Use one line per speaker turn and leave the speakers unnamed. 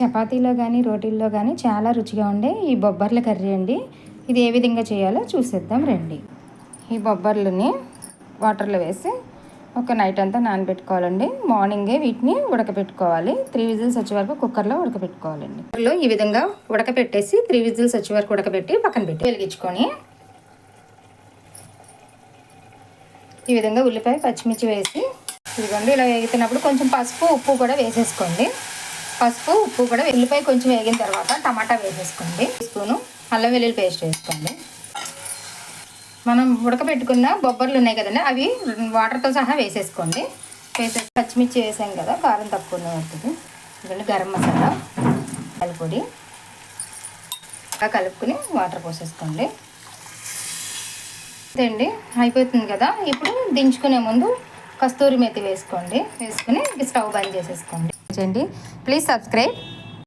చపాతీలో కానీ రోటీల్లో కానీ చాలా రుచిగా ఉండే ఈ బొబ్బర్ల కర్రీ అండి. ఇది ఏ విధంగా చేయాలో చూసేద్దాం రండి. ఈ బొబ్బర్లని వాటర్లో వేసి ఒక నైట్ అంతా నానబెట్టుకోవాలండి. మార్నింగే వీటిని ఉడకపెట్టుకోవాలి. 3 విజిల్స్ వచ్చే వరకు కుక్కర్లో ఉడకపెట్టుకోవాలండి. కుక్కర్లో ఈ విధంగా ఉడకపెట్టేసి 3 విజిల్స్ వచ్చే వరకు ఉడకపెట్టి పక్కన పెట్టి వెలిగించుకొని ఈ విధంగా ఉల్లిపాయ పచ్చిమిర్చి వేసి ఇదిగోండి ఇలా వేగుతున్నప్పుడు కొంచెం పసుపు ఉప్పు కూడా వేసేసుకోండి. పసుపు ఉప్పు కూడా ఉల్లిపాయ కొంచెం వేగిన తర్వాత టమాటా వేసేసుకోండి. స్పూను అల్లం వెల్లుల్లి పేస్ట్ వేసుకోండి. మనం ఉడకబెట్టుకున్న బొబ్బర్లు ఉన్నాయి కదండి, అవి వాటర్తో సహా వేసేసుకోండి. వేసేసి పచ్చిమిర్చి వేసాం కదా, కారం తక్కువ అవుతుంది. ఇదండి గరం మసాలా, పొడి కలుపుకుని వాటర్ పోసేసుకోండి. అండి అయిపోతుంది కదా. ఇప్పుడు దించుకునే ముందు కస్తూరి మెతి వేసుకోండి. వేసుకుని స్టవ్ బంద్ చేసేసుకోండి. Please subscribe.